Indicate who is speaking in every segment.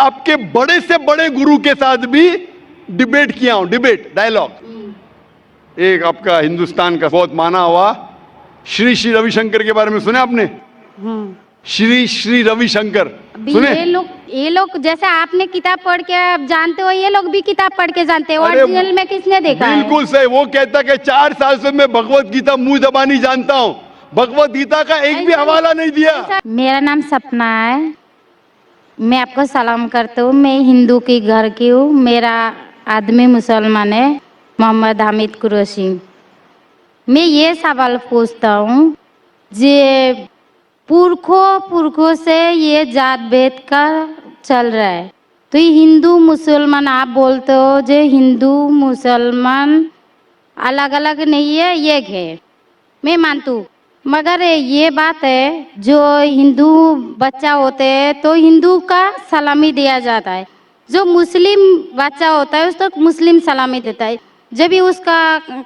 Speaker 1: आपके बड़े से बड़े गुरु के साथ भी डिबेट किया हूं, डिबेट, डायलॉग। एक आपका हिंदुस्तान का बहुत माना हुआ श्री श्री रविशंकर के बारे में सुने आपने? श्री श्री रविशंकर सुने?
Speaker 2: ये लोग जैसे आपने किताब पढ़ के आप जानते हो, ये लोग भी किताब पढ़ के जानते हो।
Speaker 1: अरे
Speaker 2: ओरिजिनल में किसने देखा है?
Speaker 1: बिल्कुल सही। वो कहता कि 4 साल से मैं भगवत गीता मुंह जबानी जानता हूं, भगवत गीता का एक भी हवाला नहीं दिया।
Speaker 2: मेरा नाम सपना है, मैं आपको सलाम करता हूँ। मैं हिंदू की घर की हूँ, मेरा आदमी मुसलमान है, मोहम्मद हामिद कुरैशी। मैं ये सवाल पूछता हूँ, जे पुरखों से ये जात भेद का चल रहा है, तो ये हिंदू मुसलमान आप बोलते हो, जो हिंदू मुसलमान अलग अलग नहीं है, एक है, मैं मानती हूँ। मगर ये बात है, जो हिंदू बच्चा होते हैं तो हिंदू का सलामी दिया जाता है, जो मुस्लिम बच्चा होता है उसको मुस्लिम सलामी देता है, जब भी उसका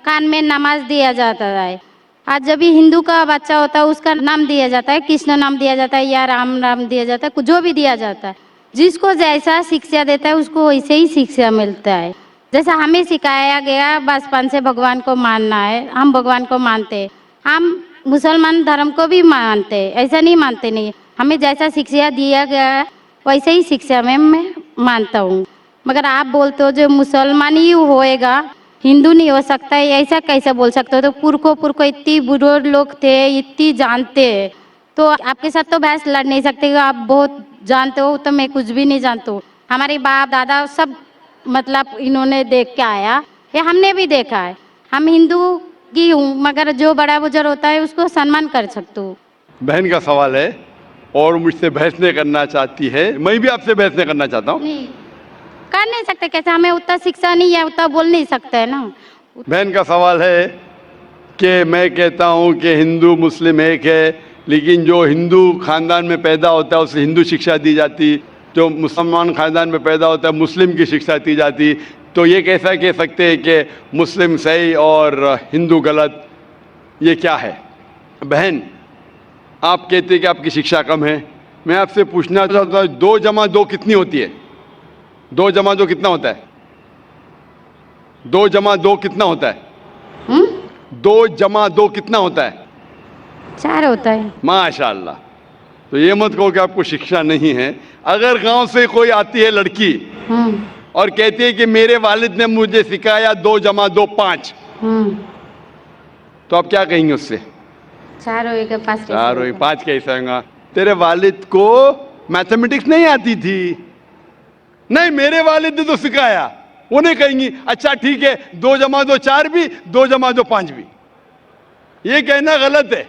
Speaker 2: कान में नमाज दिया जाता है। आज जब भी हिंदू का बच्चा होता है उसका नाम दिया जाता है, कृष्ण नाम दिया जाता है या राम नाम दिया जाता है, जो भी दिया जाता है। जिसको जैसा शिक्षा देता है उसको वैसे ही शिक्षा मिलता है। जैसा हमें सिखाया गया बचपन से भगवान को मानना है, हम भगवान को मानते हैं, हम मुसलमान धर्म को भी मानते हैं, ऐसा नहीं मानते नहीं। हमें जैसा शिक्षा दिया गया है वैसे ही शिक्षा में मैं मानता हूँ। मगर आप बोलते हो जो मुसलमान ही होएगा, हिंदू नहीं हो सकता है, ऐसा कैसे बोल सकते हो? तो पुरखों इतनी बुजुर्ग लोग थे, इतनी जानते हैं, तो आपके साथ तो बहस लड़ नहीं सकते। आप बहुत जानते हो, तो मैं कुछ भी नहीं जानता हूँ। हमारे बाप दादा सब मतलब इन्होंने देख के आया, ये हमने भी देखा है। हम हिंदू की हूँ, मगर जो बड़ा बुजुर्ग होता है उसको सम्मान कर सकती हूँ।
Speaker 1: बहन का सवाल है और मुझसे बहस नहीं करना चाहती है, मैं भी आपसे बहस नहीं करना चाहता हूँ।
Speaker 2: नहीं कर नहीं सकते, कैसे? हमें उतना शिक्षा नहीं है, उतना बोल नहीं सकते है ना।
Speaker 1: बहन का सवाल है कि मैं कहता हूँ कि हिंदू मुस्लिम एक है, लेकिन जो हिंदू खानदान में पैदा होता है उसे हिंदू शिक्षा दी जाती, जो मुसलमान खानदान में पैदा होता है मुस्लिम की शिक्षा दी जाती। तो ये कैसा कह सकते हैं कि मुस्लिम सही और हिंदू गलत? ये क्या है? बहन, आप कहते हैं कि आपकी शिक्षा कम है, मैं आपसे पूछना चाहता हूँ 2 जमा 2 कितनी होती है? 2 जमा 2 कितना होता है? 2 जमा 2 कितना होता है? 2 जमा 2 कितना होता है?
Speaker 2: 4 होता है।
Speaker 1: माशाल्लाह। तो ये मत कहो कि आपको शिक्षा नहीं है। अगर गांव से कोई आती है लड़की और कहती है कि मेरे वालिद ने मुझे सिखाया 2 जमा 2 5, तो आप क्या कहेंगे उससे?
Speaker 2: 4 होएगा 5
Speaker 1: 4 होएगा 5 कैसे होगा? तेरे वालिद को मैथमेटिक्स नहीं आती थी? नहीं, मेरे वालिद ने तो सिखाया। उन्हें कहेंगी अच्छा ठीक है, 2 जमा 2 4 भी, 2 जमा 2 5 भी। ये कहना गलत है।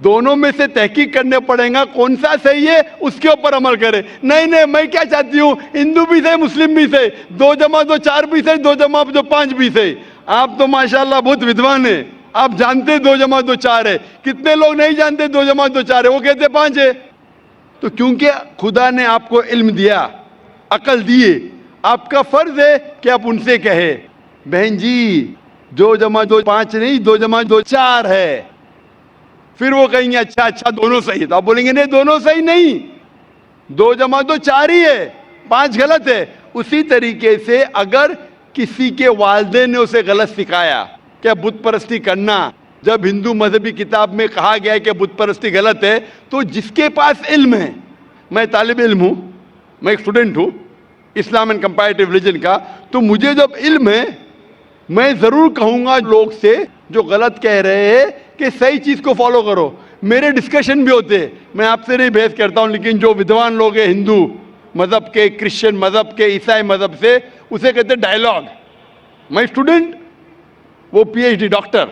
Speaker 1: दोनों में से तहकीक करने पड़ेगा, कौन सा सही है उसके ऊपर अमल करें। नहीं नहीं, मैं क्या चाहती हूँ, हिंदू भी सही मुस्लिम भी सही, 2 जमा 2 4 भी सही, 2 जमा 2 5 भी सही। आप तो माशाल्लाह बहुत विद्वान है, आप जानते 2 जमा 2 4 है। कितने लोग नहीं जानते 2 जमा 2 4 है, वो कहते 5 है। तो क्योंकि खुदा ने आपको इल्म दिया, अकल दिए, आपका फर्ज है कि आप उनसे कहे बहन जी 2 जमा 2 5 नहीं, 2 जमा 2 4 है। फिर वो कहेंगे अच्छा अच्छा दोनों सही है, तो आप बोलेंगे नहीं दोनों सही नहीं, 2 जमा 2 4 ही है, 5 गलत है। उसी तरीके से अगर किसी के वालिदैन ने उसे गलत सिखाया क्या बुत परस्ती करना, जब हिंदू मजहबी किताब में कहा गया है कि बुत परस्ती गलत है, तो जिसके पास इल्म है, मैं तालिब इल्म हूँ, मैं एक स्टूडेंट हूँ इस्लाम एंड कंपैरेटिव रिलीजन का, तो मुझे जब इल्म है मैं ज़रूर कहूँगा लोग से जो गलत कह रहे हैं कि सही चीज़ को फॉलो करो। मेरे डिस्कशन भी होते हैं, मैं आपसे नहीं बहस करता हूँ, लेकिन जो विद्वान लोग हैं हिंदू मज़हब के, क्रिश्चियन मज़हब के, ईसाई मज़हब से, उसे कहते हैं डायलॉग। मैं स्टूडेंट, वो PhD डॉक्टर,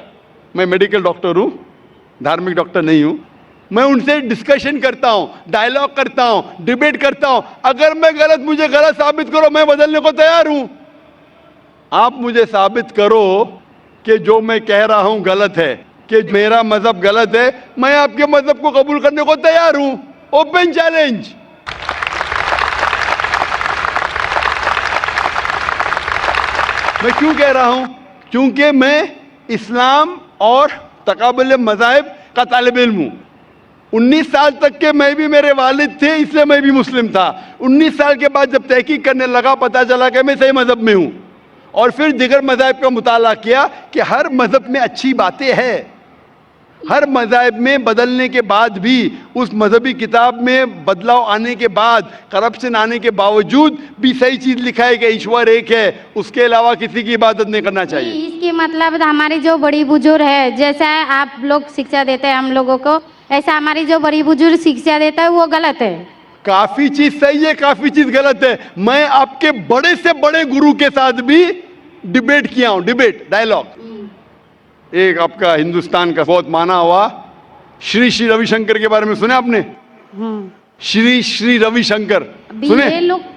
Speaker 1: मैं मेडिकल डॉक्टर हूँ, धार्मिक डॉक्टर नहीं हूँ। मैं उनसे डिस्कशन करता हूँ, डायलॉग करता हूँ, डिबेट करता हूँ। अगर मैं गलत, मुझे गलत साबित करो, मैं बदलने को तैयार हूँ। आप मुझे साबित करो कि जो मैं कह रहा हूँ गलत है, कि मेरा मजहब गलत है, मैं आपके मजहब को कबूल करने को तैयार हूँ। Open challenge. मैं क्यों कह रहा हूँ? क्योंकि मैं इस्लाम और तकाबुल मज़ाहिब का तालिब इल्म हूँ। 19 साल तक के मैं भी, मेरे वालिद थे इसलिए मैं भी मुस्लिम था। 19 साल के बाद जब तहकीक करने लगा पता चला कि मैं सही मजहब में हूं, और फिर दिगर मज़ाहिब का मुताला किया कि हर मजहब में अच्छी बातें हैं। हर मज़ाहिब में बदलने के बाद भी, उस मजहबी किताब में बदलाव आने के बाद, करप्शन आने के बावजूद भी सही चीज लिखा है कि ईश्वर एक है, उसके अलावा किसी की इबादत नहीं करना चाहिए।
Speaker 2: इसकी मतलब हमारी जो बड़ी बुजुर्ग है, जैसा आप लोग शिक्षा देते हैं हम लोगों को, ऐसा हमारी जो बड़ी बुजुर्ग शिक्षा देता है वो गलत है।
Speaker 1: काफी चीज सही है, काफी चीज गलत है। मैं आपके बड़े से बड़े गुरु के साथ भी डिबेट किया हूं, डिबेट, डायलॉग। एक आपका हिंदुस्तान का बहुत माना हुआ श्री श्री रविशंकर के बारे में सुने आपने? श्री श्री रविशंकर सुने?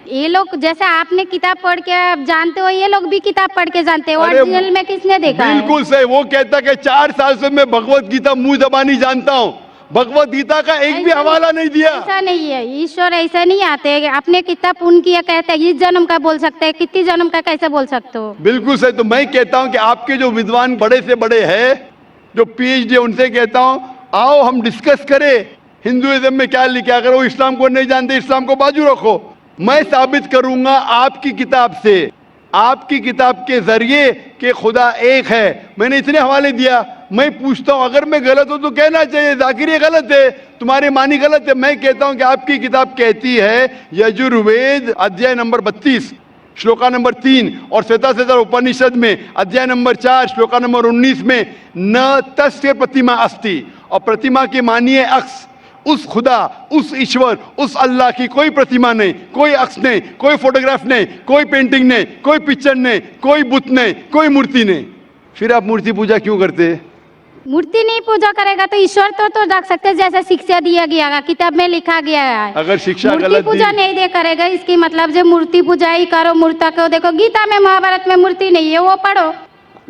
Speaker 2: ये लोग जैसे आपने किताब पढ़ के आप जानते हो, ये लोग भी किताब पढ़ के जानते हो।
Speaker 1: अरे
Speaker 2: ओरिजिनल में किसने देखा है?
Speaker 1: बिल्कुल सही। वो कहता कि 4 साल से मैं भगवत गीता मुंह जबानी जानता हूँ, भगवत गीता का एक भी हवाला नहीं दिया।
Speaker 2: ऐसा नहीं है, ईश्वर ऐसा नहीं आते। अपने कितना पुण्य किया कहते हैं, इस जन्म का बोल सकते हैं, कितनी जन्म का कैसे बोल सकते हो?
Speaker 1: बिल्कुल सही। तो मैं कहता हूं कि आपके जो विद्वान बड़े से बड़े हैं, जो पीएचडी, उनसे कहता हूं आओ हम डिस्कस करें हिंदुइज्म में क्या लिखा। अगर वो इस्लाम को नहीं जानते, इस्लाम को बाजू रखो। मैं साबित करूंगा आपकी किताब से, आपकी किताब के जरिए कि खुदा एक है। मैंने इतने हवाले दिया। मैं पूछता हूं अगर मैं गलत हूं तो कहना चाहिए जाकिर ये गलत है, तुम्हारी मानी गलत है। मैं कहता हूं कि आपकी किताब कहती है यजुर्वेद अध्याय नंबर 32 श्लोका नंबर 3 और श्वेताश्वेतर उपनिषद में अध्याय नंबर 4 श्लोका नंबर 19 में न तस्य प्रतिमा अस्ति, और प्रतिमा की मानिए अक्स। उस खुदा, उस ईश्वर, उस अल्लाह की कोई प्रतिमा नहीं, कोई अक्स नहीं, कोई फोटोग्राफ नहीं, कोई पेंटिंग नहीं, कोई पिक्चर नहीं, कोई बुत नहीं, कोई मूर्ति नहीं। फिर आप मूर्ति पूजा क्यों करते हैं?
Speaker 2: मूर्ति नहीं पूजा करेगा तो ईश्वर तो रख सकते हैं, जैसे शिक्षा दिया गया है, किताब में लिखा गया है।
Speaker 1: अगर शिक्षा
Speaker 2: मूर्ति
Speaker 1: गलत
Speaker 2: पूजा नहीं दे करेगा, इसकी मतलब जो मूर्ति पूजा ही करो, मूर्ता को देखो, गीता में महाभारत में मूर्ति नहीं है, वो पढ़ो।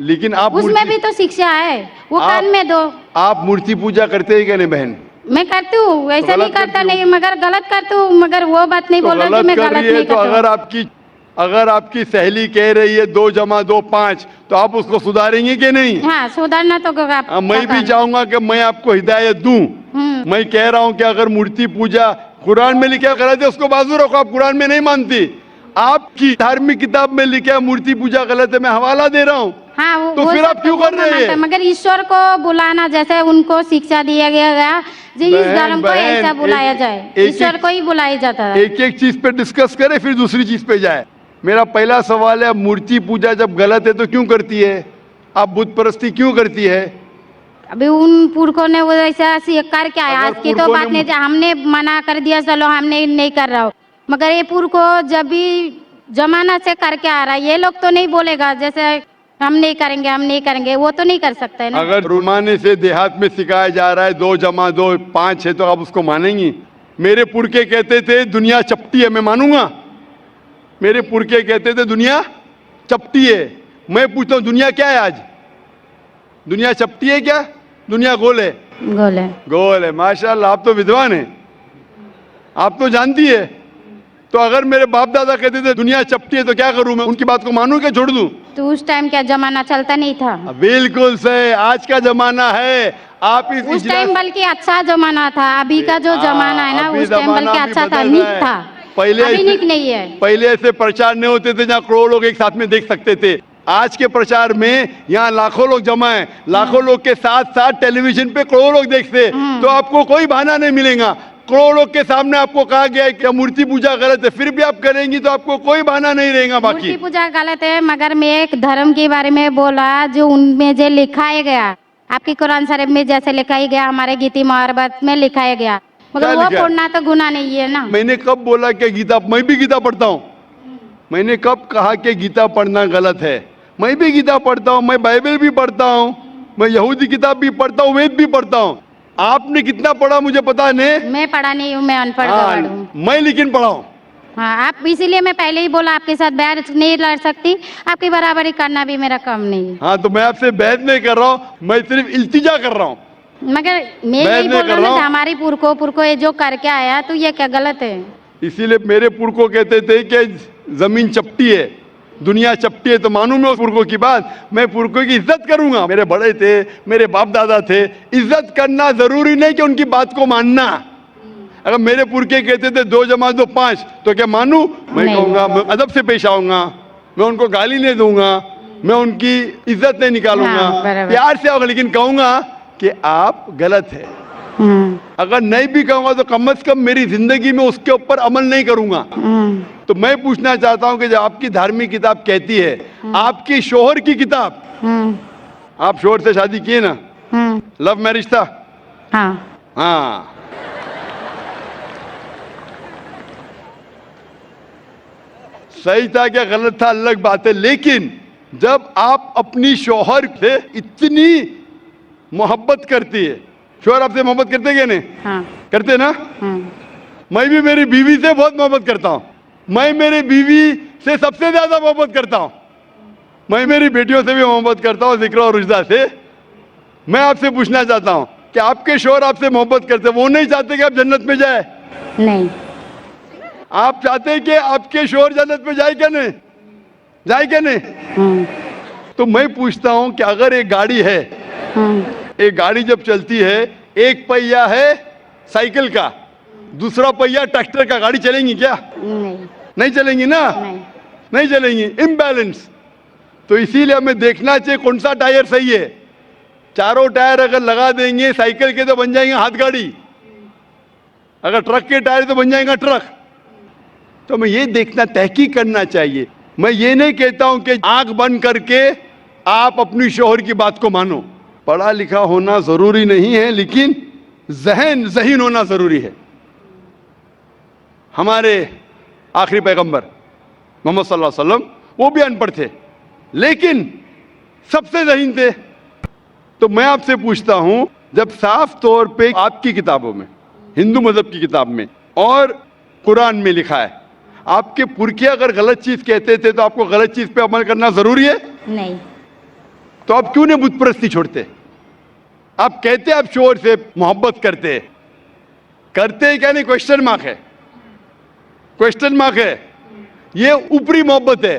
Speaker 1: लेकिन आप
Speaker 2: उसमें भी तो शिक्षा है, वो कान में दो।
Speaker 1: आप मूर्ति पूजा करते हैं क्या नहीं बहन?
Speaker 2: मैं करती हूँ, ऐसा नहीं करता नहीं, मगर गलत करती हूँ। मगर वो बात नहीं बोल रहा कि मैं गलत नहीं
Speaker 1: तो
Speaker 2: करता।
Speaker 1: अगर आपकी सहेली कह रही है 2 + 2 5, तो आप उसको सुधारेंगे कि नहीं?
Speaker 2: हाँ, सुधारना तो
Speaker 1: मैं भी चाहूंगा कि मैं आपको हिदायत दूं। मैं कह रहा हूं कि अगर मूर्ति पूजा कुरान में लिखा गलत है, उसको बाजू रखो। आप कुरान में नहीं मानती, आपकी धार्मिक किताब में लिखा है मूर्ति पूजा गलत है, मैं हवाला दे रहा हूँ।
Speaker 2: हाँ,
Speaker 1: तो फिर आप क्यों कर रहे हैं?
Speaker 2: मगर ईश्वर को बुलाना, जैसे उनको शिक्षा दिया गया जी, इस धर्म को ऐसा बुलाया जाए, ईश्वर को ही बुलाया जाता है।
Speaker 1: एक एक चीज पे डिस्कस करे फिर दूसरी चीज पे जाए। मेरा पहला सवाल है, मूर्ति पूजा जब गलत है तो क्यों करती है? आप बुत परस्ती क्यों करती है?
Speaker 2: अभी उन पुरखों ने वो ऐसा कर क्या है, आज की तो बात नहीं, हमने मना कर दिया चलो हमने नहीं कर रहा हूँ, मगर ये पुरखों जब भी जमाना से करके आ रहा है, ये लोग तो नहीं बोलेगा जैसे हम नहीं करेंगे, हम नहीं करेंगे, वो तो नहीं कर सकते ना।
Speaker 1: अगर रुमाने से देहात में सिखाया जा रहा है 2 + 2 5 है, तो आप उसको मानेंगी? मेरे पुरखे कहते थे दुनिया चपटी है, मैं मानूंगा? मेरे पुरखे कहते थे दुनिया चपटी है। मैं पूछता हूँ दुनिया क्या है आज? दुनिया चपटी है क्या? दुनिया गोल है?
Speaker 2: गोल है।
Speaker 1: गोल है। माशाल्लाह, आप तो विद्वान हैं, आप तो जानती है। तो अगर मेरे बाप दादा कहते थे दुनिया चपटी है तो क्या करूं मैं? उनकी बात को मानूं क्या छोड़ दूं?
Speaker 2: तो उस टाइम क्या जमाना चलता नहीं था?
Speaker 1: बिल्कुल सही, आज का जमाना है। आप उस
Speaker 2: टाइम बल्कि अच्छा जमाना था, अभी का जो जमाना है ना, उस टाइम बल्कि अच्छा था, नीक था।
Speaker 1: पहले
Speaker 2: अभी नीक नहीं है।
Speaker 1: पहले ऐसे प्रचार नहीं होते थे जहाँ करोड़ों लोग एक साथ में देख सकते थे। आज के प्रचार में यहाँ लाखों लोग जमा है, लाखों लोग के साथ साथ टेलीविजन पे करोड़ों लोग देखते, तो आपको कोई बहाना नहीं मिलेगा। करोड़ों लोग के सामने आपको कहा गया है कि मूर्ति पूजा गलत है, फिर भी आप करेंगी तो आपको कोई बहाना नहीं रहेगा। बाकी
Speaker 2: मूर्ति पूजा गलत है, मगर मैं एक धर्म के बारे में बोला जो उनमें जो लिखाया गया, आपकी कुरान शरीफ में जैसे लिखाया गया, हमारे गीता महाभारत में लिखाया गया, मगर वो पढ़ना तो गुनाह नहीं है ना।
Speaker 1: मैंने कब बोला कि गीता? मैं भी गीता पढ़ता हूँ। मैंने कब कहा कि गीता पढ़ना गलत है? मैं भी गीता पढ़ता हूँ, मैं बाइबल भी पढ़ता हूँ, मैं यहूदी किताब भी पढ़ता हूँ, वेद भी पढ़ता हूँ। आपने कितना पढ़ा मुझे पता नहीं।
Speaker 2: मैं पढ़ा नहीं हूँ, मैं अनपढ़ हूँ।
Speaker 1: मैं लेकिन पढ़ा हूँ।
Speaker 2: हाँ, आप इसीलिए मैं पहले ही बोला आपके साथ बहस नहीं लड़ सकती, आपकी बराबरी करना भी मेरा काम नहीं है।
Speaker 1: हाँ, तो मैं आपसे बहस नहीं कर रहा हूँ, मैं सिर्फ इल्तिजा कर रहा हूँ।
Speaker 2: मगर मैं यही बोल रहा हूँ हमारी पुरखों ये जो करके आया, तो ये क्या गलत है?
Speaker 1: इसीलिए मेरे पुरखों कहते थे कि जमीन चपटी है, दुनिया चपटी है तो मानूं मैं उस पुरखों की बात, मैं पुरखों की इज्जत करूंगा। मेरे बड़े थे, मेरे बाप दादा थे, इज्जत करना जरूरी नहीं कि उनकी बात को मानना। अगर मेरे पुरखे कहते थे 2 + 2 5, तो क्या मानूं? मैं
Speaker 2: नहीं।
Speaker 1: कहूंगा, मैं अदब से पेश आऊंगा, मैं उनको गाली नहीं दूंगा, मैं उनकी इज्जत नहीं निकालूंगा,
Speaker 2: हाँ, बराबर।
Speaker 1: प्यार से आऊंगा, लेकिन कहूंगा कि आप गलत है। अगर नहीं भी कहूंगा तो कम से कम मेरी जिंदगी में उसके ऊपर अमल नहीं करूंगा। तो मैं पूछना चाहता हूं कि जब आपकी धार्मिक किताब कहती है, आपकी शोहर की किताब, आप शोहर से शादी किए ना, लव मैरिज था? हाँ। सही था क्या गलत था अलग बात है, लेकिन जब आप अपनी शोहर से इतनी मोहब्बत करती है, शोहर आपसे मोहब्बत करते क्या नहीं? करते ना? मैं भी मेरी बीवी से बहुत मोहब्बत करता हूं। मैं मेरी बीवी से सबसे ज्यादा मोहब्बत करता हूं। मैं मेरी बेटियों से भी मोहब्बत करता हूं, जिक्र और रुजदा से। मैं आपसे पूछना चाहता हूं कि आपके शोहर आपसे मोहब्बत करते, वो नहीं चाहते कि आप जन्नत में जाए?
Speaker 2: नहीं।
Speaker 1: आप चाहते हैं कि आपके शोहर जन्नत में जाए क्या नहीं? जाए क्या नहीं? तो मैं पूछता हूं कि अगर एक गाड़ी है, एक गाड़ी जब चलती है, एक पहिया है साइकिल का, दूसरा पहिया ट्रैक्टर का, गाड़ी चलेंगी क्या?
Speaker 2: नहीं।
Speaker 1: नहीं चलेंगी ना? नहीं चलेंगी, इम्बैलेंस। तो इसीलिए हमें देखना चाहिए कौन सा टायर सही है। चारों टायर अगर लगा देंगे साइकिल के तो बन जाएंगे हाथ गाड़ी, अगर ट्रक के टायर तो बन जाएगा ट्रक। तो हमें ये देखना, तहकीक करना चाहिए। मैं ये नहीं कहता हूं कि आंख बंद करके आप अपनी शोहर की बात को मानो। पढ़ा लिखा होना जरूरी नहीं है, लेकिन ज़हीन होना जरूरी है। हमारे आखिरी पैगंबर मोहम्मद सल्लल्लाहु अलैहि वसल्लम, वो भी अनपढ़ थे, लेकिन सबसे ज़हीन थे। तो मैं आपसे पूछता हूं, जब साफ तौर पे आपकी किताबों में, हिंदू मजहब की किताब में और कुरान में लिखा है, आपके पुरखे अगर गलत चीज कहते थे तो आपको गलत चीज पे अमल करना जरूरी है?
Speaker 2: नहीं।
Speaker 1: तो आप क्यों नहीं बुत परस्ती छोड़ते? आप कहते आप शोहर से मोहब्बत करते क्या नहीं? क्वेश्चन मार्क है, क्वेश्चन मार्क है। ये ऊपरी मोहब्बत है।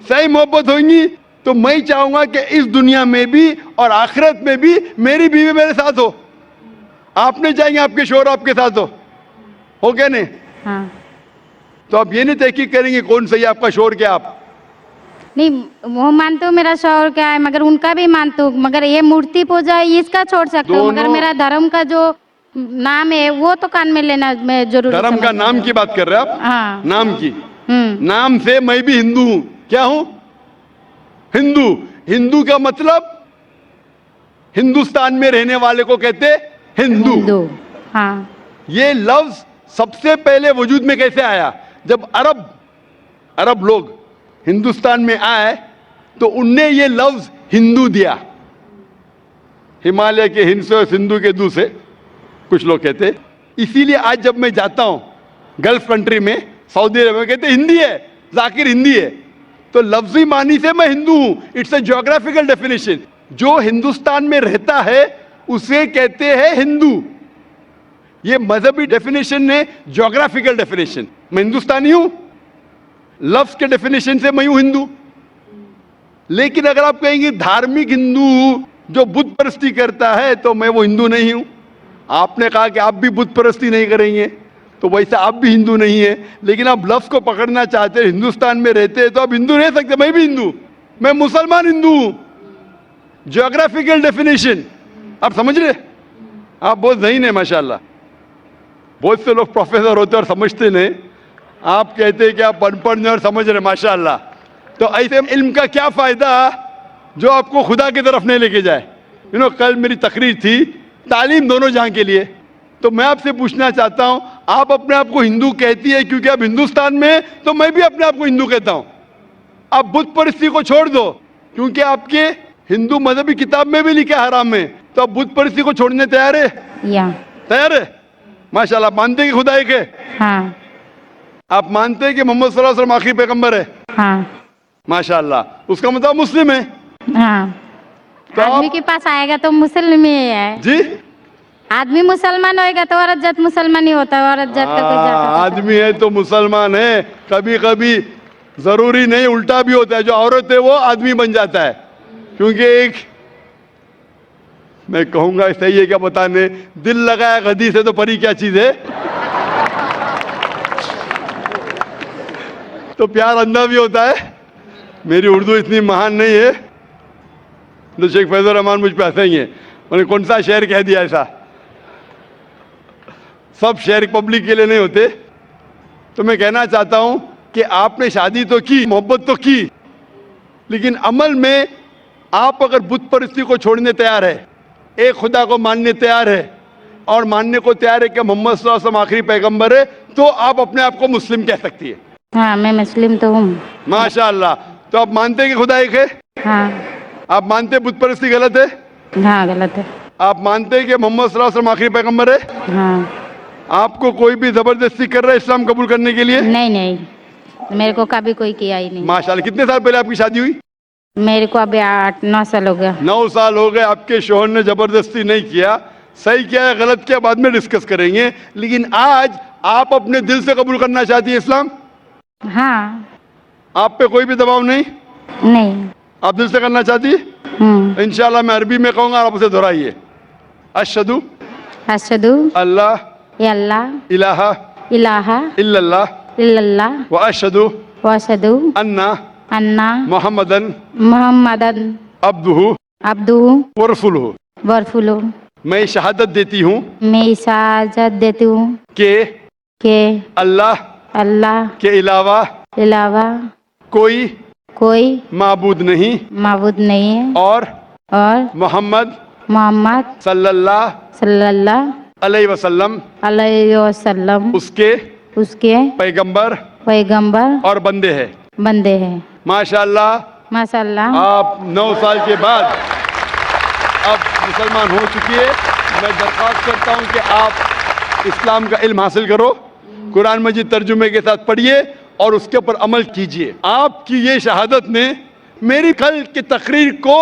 Speaker 1: सही मोहब्बत होगी तो मैं चाहूंगा कि इस दुनिया में भी और आखिरत में भी मेरी बीवी मेरे साथ हो। आप नहीं चाहेंगे आपके शोहर आपके साथ हो क्या नहीं?
Speaker 2: हाँ।
Speaker 1: तो आप ये नहीं तहकीक करेंगे कौन सही आपका शोहर क्या? आप
Speaker 2: नहीं, वो मानते हो मेरा शोहर क्या है, मगर उनका भी मानते हो, मगर ये मूर्ति पूजा इसका छोड़ सकते हो, मगर मेरा धर्म का जो नाम है वो तो कान में लेना मैं जरूर।
Speaker 1: धर्म का नाम की बात कर रहे हैं आप?
Speaker 2: हाँ।
Speaker 1: नाम की। नाम से मैं भी हिंदू हूं। क्या हूं? हिंदू। हिंदू का मतलब हिंदुस्तान में रहने वाले को कहते हिंदू।
Speaker 2: हाँ।
Speaker 1: ये लफ्ज सबसे पहले वजूद में कैसे आया? जब अरब लोग हिंदुस्तान में आए तो उनने ये लफ्ज हिंदू दिया। हिमालय के हिंद से और सिंधु के दू से कुछ लोग कहते। इसीलिए आज जब मैं जाता हूं गल्फ कंट्री में, सऊदी अरब में, कहते हिंदी है, जाकिर हिंदी है। तो लफ्जी मानी से मैं हिंदू हूं। It's a geographical definition. जो हिंदुस्तान में रहता है उसे कहते हैं हिंदू। ये मजहबी डेफिनेशन ने ज्योग्राफिकल डेफिनेशन। मैं हिंदुस्तानी हूं, लफ्ज के डेफिनेशन से मैं हूं हिंदू। लेकिन अगर आप कहेंगे धार्मिक हिंदू जो बुत परस्ती करता है तो मैं वो हिंदू नहीं हूं। आपने कहा कि आप भी बुत परस्ती नहीं करेंगे, तो वैसे आप भी हिंदू नहीं है। लेकिन आप लफ्ज को पकड़ना चाहते हैं, हिंदुस्तान में रहते हैं तो आप हिंदू रह सकते। मैं भी हिंदू, मैं मुसलमान हिंदू हूं। ज्योग्राफिकल डेफिनेशन आप समझ रहे? आप बहुत ज़हीन है माशाल्लाह। बहुत से लोग प्रोफेसर होते और समझते नहीं। आप कहते हैं कि आप अनपढ़ नहीं और समझ रहे, माशाल्लाह। तो ऐसे इल्म का क्या फायदा जो आपको खुदा की तरफ नहीं लेके जाए? कल मेरी तकरीर थी तालीम दोनों जहां के लिए। तो मैं आपसे पूछना चाहता हूं, आप अपने आप को हिंदू कहती है क्योंकि आप हिंदुस्तान में हैं, तो मैं भी अपने आप को हिंदू कहता हूं। आप बुत परस्ती को छोड़ दो क्योंकि आपके हिंदू मजहबी किताब में भी लिखा है हराम में, तो आप बुत परस्ती को छोड़ने तैयार है? तैयार है? माशाल्लाह। मानते हैं कि खुदा एक है?
Speaker 2: हाँ।
Speaker 1: आप मानते हैं कि मोहम्मद सल्लल्लाहु अलैहि वसल्लम आखिरी पैगंबर है?
Speaker 2: हाँ।
Speaker 1: माशाल्लाह। उसका मतलब मुस्लिम है?
Speaker 2: हाँ।
Speaker 1: तो
Speaker 2: आदमी के पास आएगा तो मुस्लिम ही है
Speaker 1: जी।
Speaker 2: आदमी मुसलमान होएगा तो औरत जात मुसलमान ही होता है। औरत जात का कोई जात
Speaker 1: आदमी है तो मुसलमान है। कभी कभी जरूरी नहीं, उल्टा भी होता है, जो औरत है वो आदमी बन जाता है। क्योंकि एक, मैं कहूंगा सही है क्या बताने, दिल लगाया गधी से तो परी क्या चीज है। तो प्यार अंधा भी होता है। मेरी उर्दू इतनी महान नहीं है तो शेख फैजुर रहमान मुझ पे हंसेंगे, मैंने कौन सा शेर कह दिया ऐसा। सब शेर पब्लिक के लिए नहीं होते। तो मैं कहना चाहता हूं कि आपने शादी तो की, मोहब्बत तो की, लेकिन अमल में आप अगर बुत परस्ती को छोड़ने तैयार है, एक खुदा को मानने तैयार है और मानने को तैयार है कि मोहम्मद सल्लल्लाहु अलैहि वसल्लम आखिरी पैगंबर है, तो आप अपने आप को मुस्लिम कह सकती है।
Speaker 2: हाँ, मैं मुस्लिम तो हूँ।
Speaker 1: माशाअल्लाह। तो आप मानते हैं कि खुदा एक है?
Speaker 2: हाँ।
Speaker 1: आप मानते हैं बुत परस्ती गलत है?
Speaker 2: हाँ, गलत है।
Speaker 1: आप मानते हैं कि मोहम्मद सल्लल्लाहु अलैहि वसल्लम आखिरी पैगंबर है?
Speaker 2: हाँ।
Speaker 1: आपको कोई भी जबरदस्ती कर रहा है इस्लाम कबूल करने के लिए?
Speaker 2: नहीं नहीं, मेरे को कभी कोई किया ही नहीं।
Speaker 1: माशाअल्लाह। कितने साल पहले आपकी शादी हुई?
Speaker 2: मेरे को अभी 8-9 साल हो गया।
Speaker 1: 9 साल हो गए। आपके शोहर ने जबरदस्ती नहीं किया, सही किया है गलत किया बाद में डिस्कस करेंगे, लेकिन आज आप अपने दिल से कबूल करना चाहती है इस्लाम?
Speaker 2: हाँ।
Speaker 1: आप पे कोई भी दबाव नहीं?
Speaker 2: नहीं।
Speaker 1: आप दिल से करना चाहती है? इंशाल्लाह मैं अरबी में कहूंगा, आप उसे दोहराइए। अशहदु
Speaker 2: अशहदु
Speaker 1: अल्लाह
Speaker 2: अल्लाह
Speaker 1: इलाहा
Speaker 2: इलाहा
Speaker 1: इल्लल्लाह
Speaker 2: इल्लल्लाह
Speaker 1: व अशहदु
Speaker 2: व अशहदु
Speaker 1: अन्ना
Speaker 2: अन्ना
Speaker 1: मुहम्मदन
Speaker 2: मुहम्मदन
Speaker 1: अब्दुहु
Speaker 2: अब्दुहु
Speaker 1: व रसूलुहु।
Speaker 2: व रसूलुहु।
Speaker 1: मैं शहादत देती हूँ
Speaker 2: मैं इजाजत देती हूँ
Speaker 1: कि अल्लाह के अलावा कोई माबूद नहीं
Speaker 2: है
Speaker 1: और
Speaker 2: मोहम्मद
Speaker 1: सल्लल्लाहु अलैहि वसल्लम उसके पैगंबर और बंदे हैं। माशाअल्लाह। आप 9 साल के बाद अब मुसलमान हो चुकी है। मैं दरख्वास्त करता हूं कि आप इस्लाम का इल्म हासिल करो, कुरान मजीद तर्जुमे के साथ पढ़िए और उसके ऊपर अमल कीजिए। आपकी ये शहादत ने मेरी कल की तकरीर को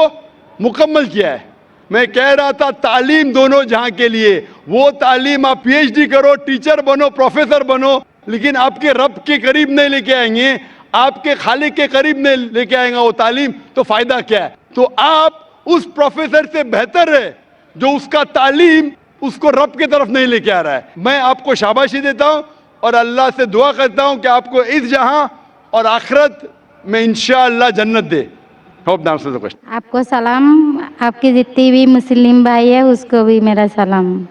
Speaker 1: मुकम्मल किया है। मैं कह रहा था तालीम दोनों जहां के लिए, वो तालीम आप पीएचडी करो, टीचर बनो, प्रोफेसर बनो, लेकिन आपके रब के करीब नहीं लेके आएंगे, आपके खालिक के करीब नहीं लेके आएगा वो तालीम, तो फायदा क्या है? तो आप उस प्रोफेसर से बेहतर है जो उसका तालीम उसको रब की तरफ नहीं लेके आ रहा है। मैं आपको शाबाशी देता हूं और अल्लाह से दुआ करता हूं कि आपको इस जहां और आखिरत में इंशाअल्लाह जन्नत दे। होप नाम से क्वेश्चन।
Speaker 2: आपको सलाम, आपकी जितनी भी मुस्लिम भाई है उसको भी मेरा सलाम।